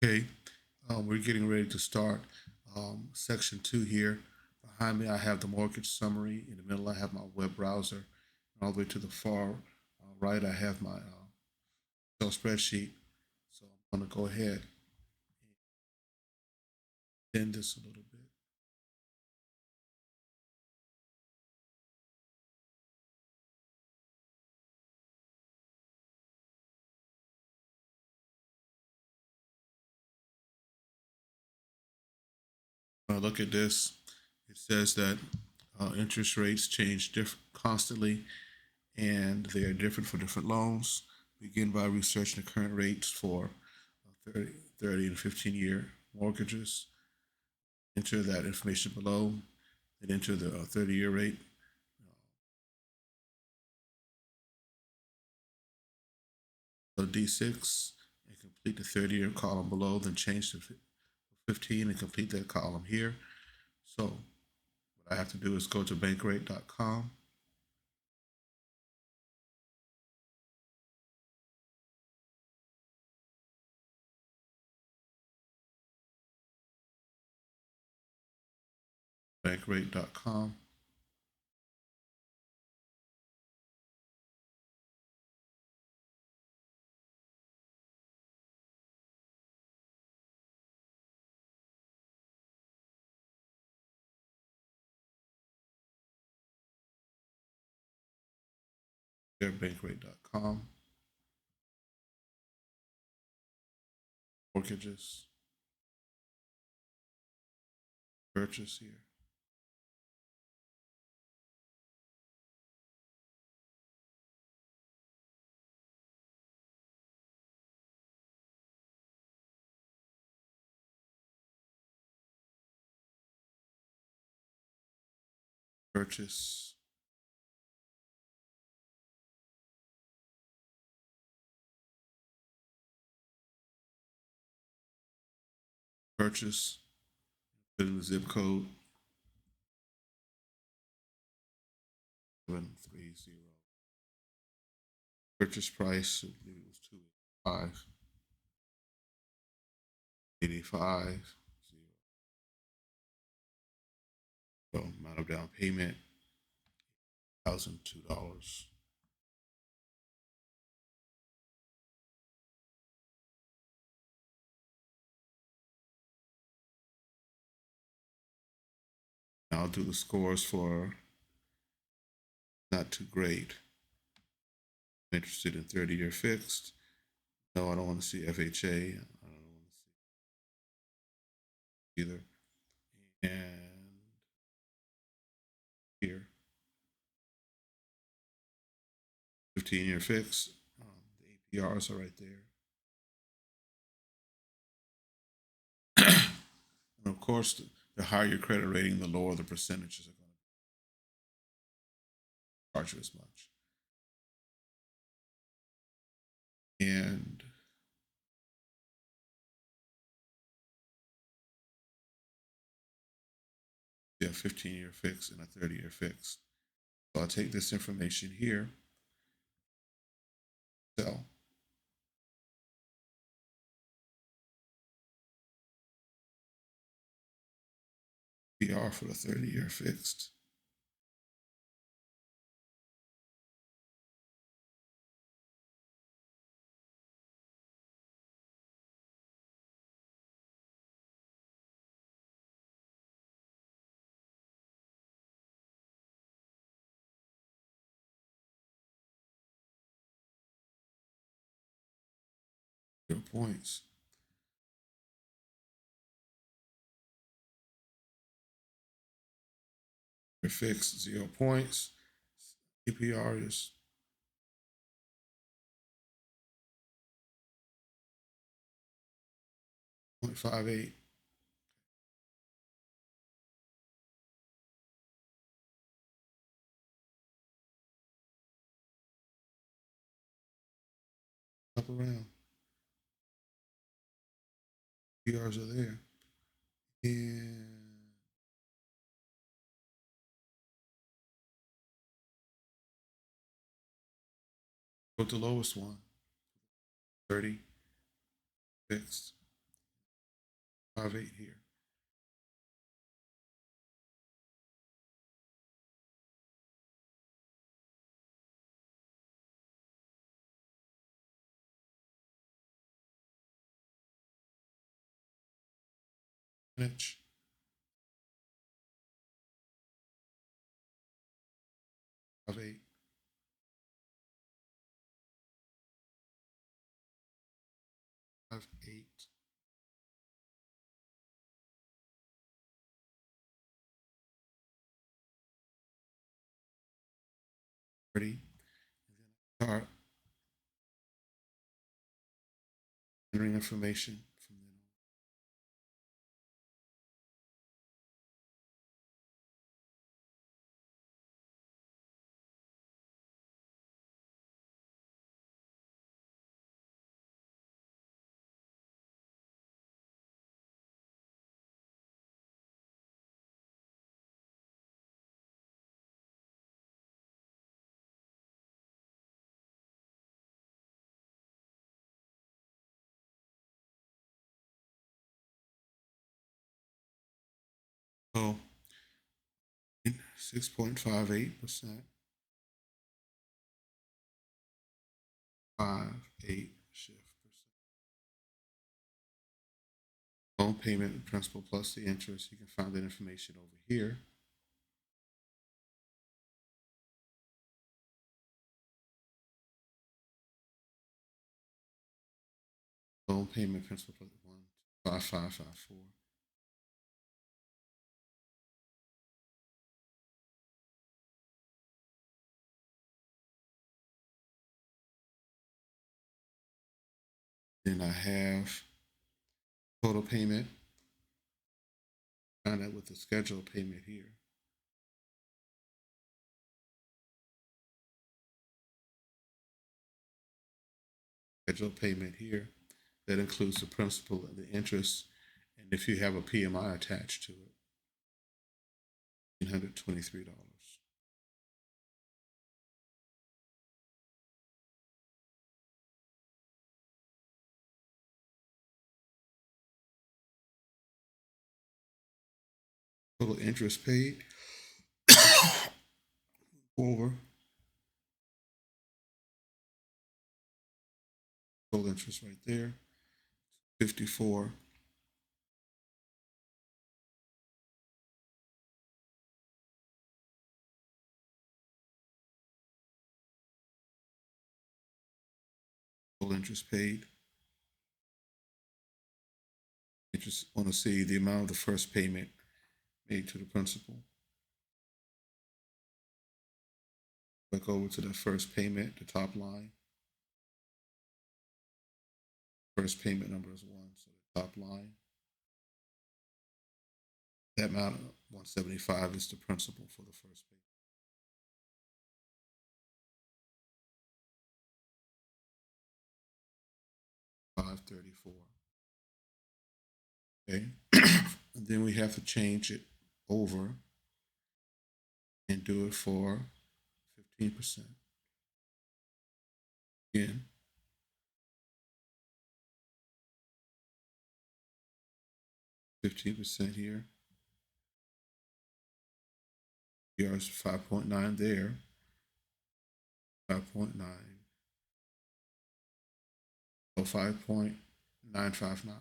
Okay, we're getting ready to start section 2 here. Behind me, I have the mortgage summary. In the middle, I have my web browser. All the way to the far right, I have my Excel spreadsheet. So I'm going to go ahead and bend this a little bit. When I look at this, it says that interest rates change constantly and they are different for different loans. Begin by researching the current rates for 30 and 15-year mortgages. Enter that information below and enter the 30-year rate. Go to D6 and complete the 30-year column below, then change to 15 and complete that column here. So what I have to do is go to bankrate.com. Bankrate.com. There, bankrate.com. Mortgages. Purchase here. Purchase. Purchase. Put in the zip code 730. Purchase price, I believe it was 285. So amount of down payment $1,002. Now I'll do the scores for not too great. I'm interested in 30-year fixed. No, I don't want to see FHA. I don't want to see either. And here, 15-year fixed. The APRs are right there. And of course, the higher your credit rating, the lower the percentages are going to charge you as much. And yeah, 15-year fixed and a 30-year fixed. So I'll take this information here, sell. PR for the 30-year fixed. Your points. Your fixed 0 points. APR is 0.58. Up around. PRs are there. And go to the lowest one, 30 fixed. 6.58 here. Inch of 8. Of 8. And then start entering information from then on. So 6.58%, 58 shift percent. Loan payment principal plus the interest. You can find that information over here. Loan payment principal plus 15554. Then I have total payment. Find that with the scheduled payment here. Scheduled payment here. That includes the principal and the interest, and if you have a PMI attached to it, $1,823. Total interest paid over total interest right there, 54. Total interest paid. You just want to see the amount of the first payment made to the principal. Click over to the first payment, the top line. First payment number is 1, so the top line. That amount of 175 is the principal for the first payment. 534. Okay. And then we have to change it over and do it for 15%. Again, 15% here. Here's 5.9 there. 5.9. So 5.959.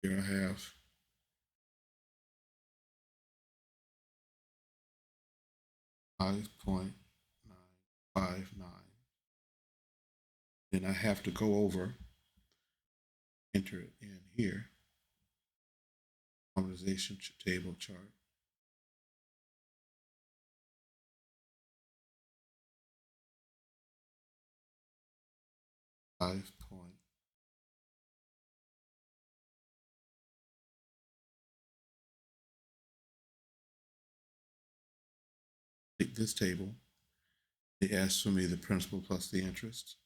Here I have 5.959. Then I have to go over, enter it in here, amortization table chart. Take this table. It asks for me the principal plus the interest.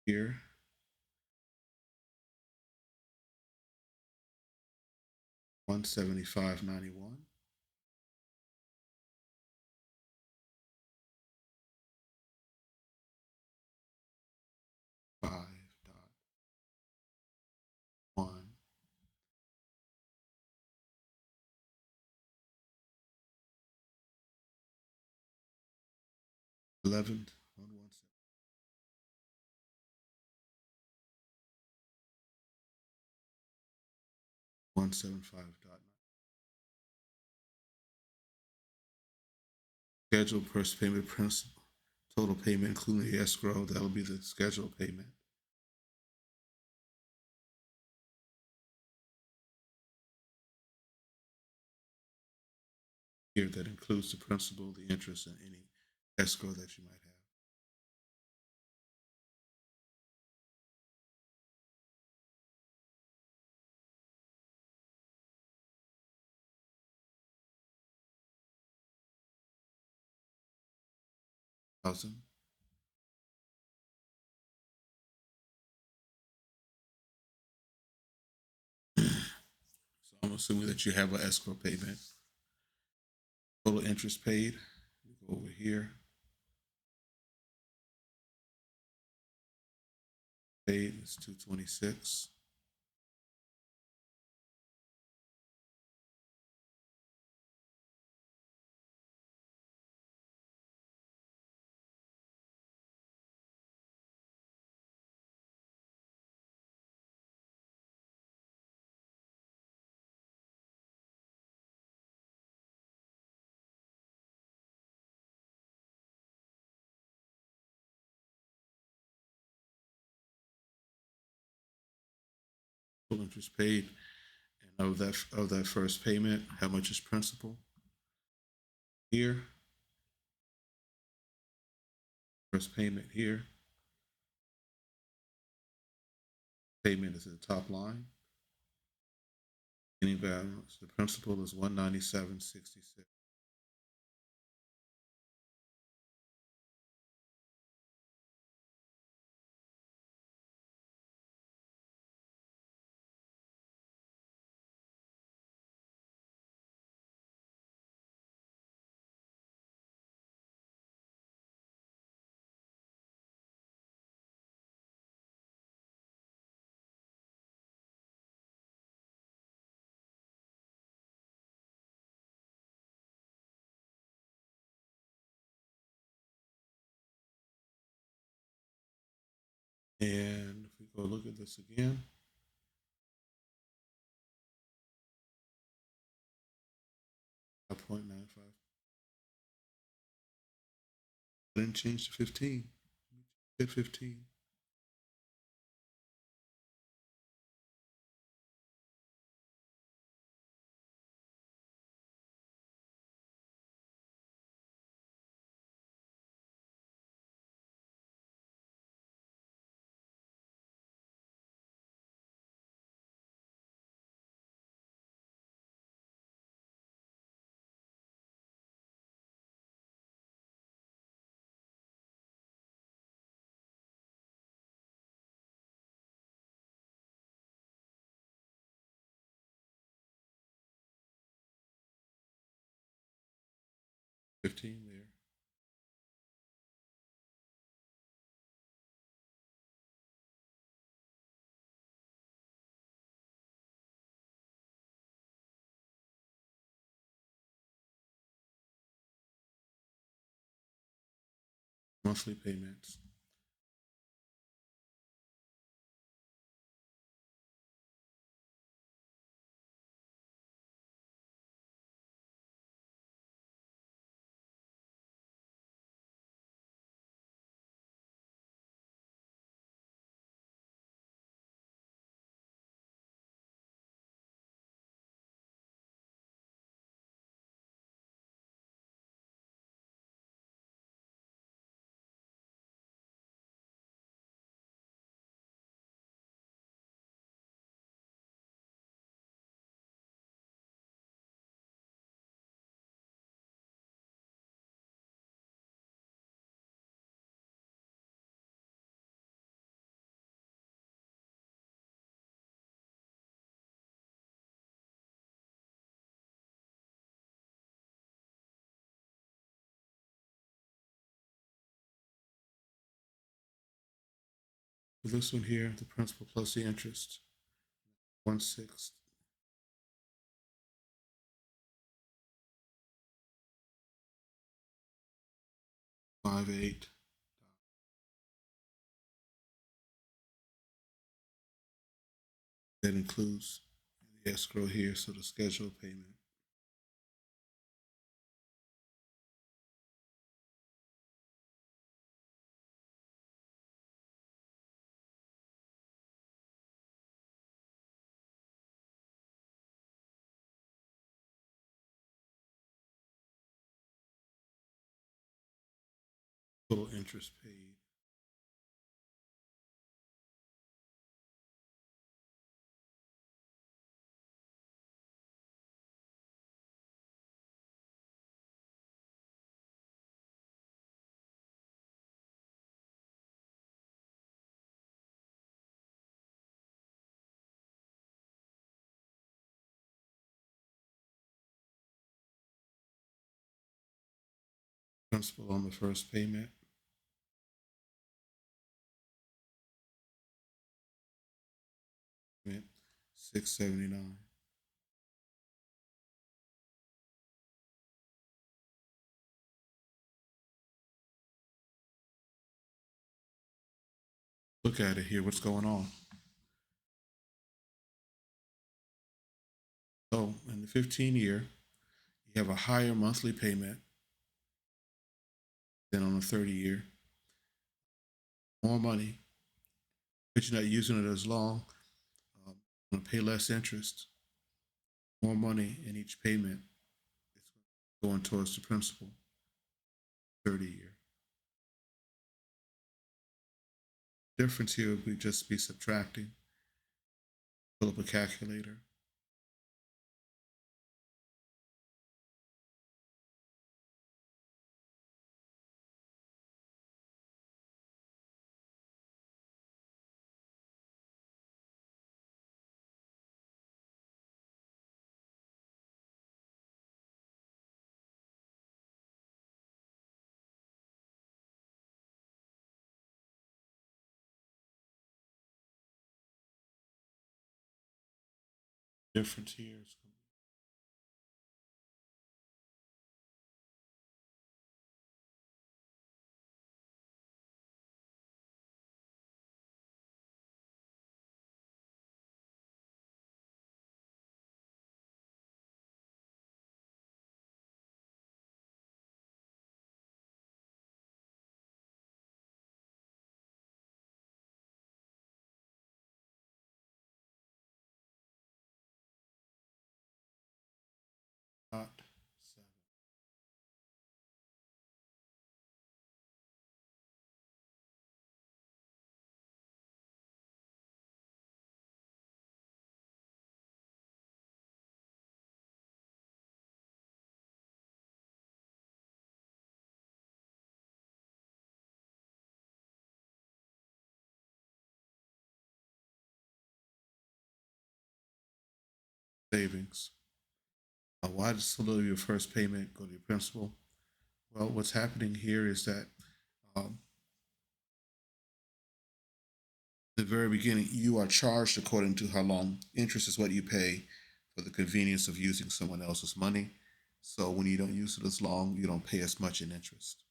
Here, $175.91. 11 on 175.9. Scheduled first payment principal. Total payment including the escrow. That'll be the scheduled payment. Here that includes the principal, the interest, and any escrow that you might have. Thousand. So I'm assuming that you have an escrow payment. Total interest paid. We go over here. Paid is 226. Total interest paid. And of that first payment, how much is principal? Here. First payment here. Payment is at the top line. Beginning balance. The principal is 197.66. And if we go look at this again, 5.95. Didn't change to 15. Hit 15. There. Monthly payments. For this one here, the principal plus the interest, 1/6. $58. That includes the escrow here, so the scheduled payment. Total interest paid. Principal on the first payment. $679. Look at it here. What's going on? So in the 15-year, you have a higher monthly payment than on the 30-year. More money, but you're not using it as long. You're going to pay less interest. More money in each payment. It's going towards the principal. 30-year. Difference here would be just be subtracting. Pull up a calculator. Difference here is not 7. Savings. Why does so little of your first payment go to your principal? Well, what's happening here is that um, the very beginning, you are charged according to how long. Interest is what you pay for the convenience of using someone else's money. So when you don't use it as long, you don't pay as much in interest.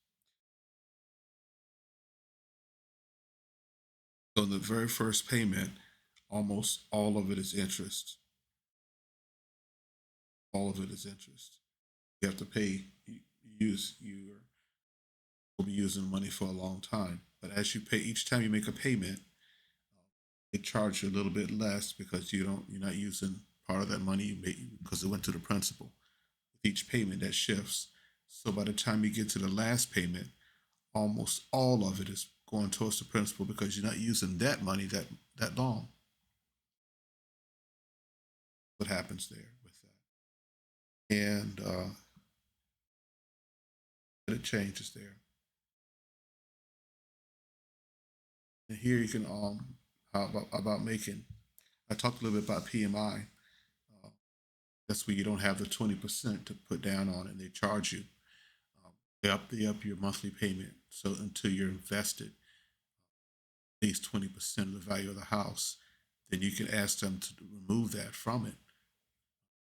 So the very first payment, almost all of it is interest. All of it is interest. You have to pay. You will be using money for a long time. But as you pay, each time you make a payment, they charge you a little bit less because you're not using part of that money you made because it went to the principal. With each payment that shifts. So by the time you get to the last payment, almost all of it is going towards the principal because you're not using that money that long. What happens there with that? And it changes there. And here you can how about making. I talked a little bit about PMI. Uh, that's where you don't have the 20% to put down on it. They charge you. They up your monthly payment. So until you're invested at least 20% of the value of the house, then you can ask them to remove that from it.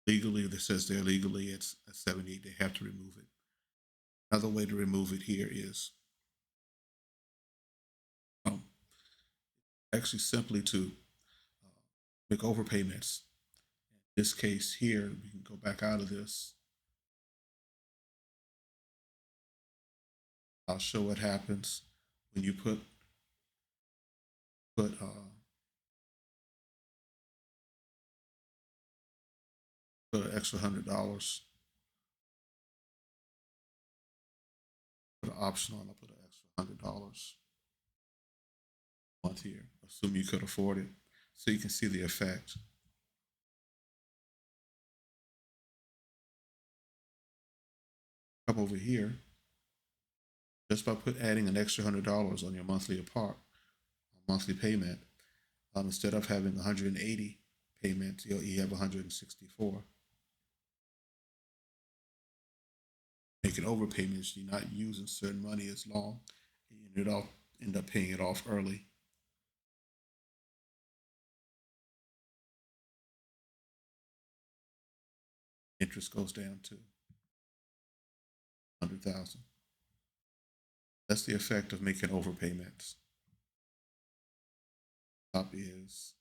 Legally, if it says they're legally, it's at 78, they have to remove it. Another way to remove it here is actually simply to make overpayments. In this case here, we can go back out of this. I'll show what happens when you put put an extra $100. Put an option on. I'll put an extra $100 a month here. Assume you could afford it, so you can see the effect. Come over here, just by adding an extra $100 on your monthly payment. Instead of having 180 payments, you have 164. Making overpayments, you're not using certain money as long, and you end up paying it off early. Interest goes down to 100,000. That's the effect of making overpayments. Top is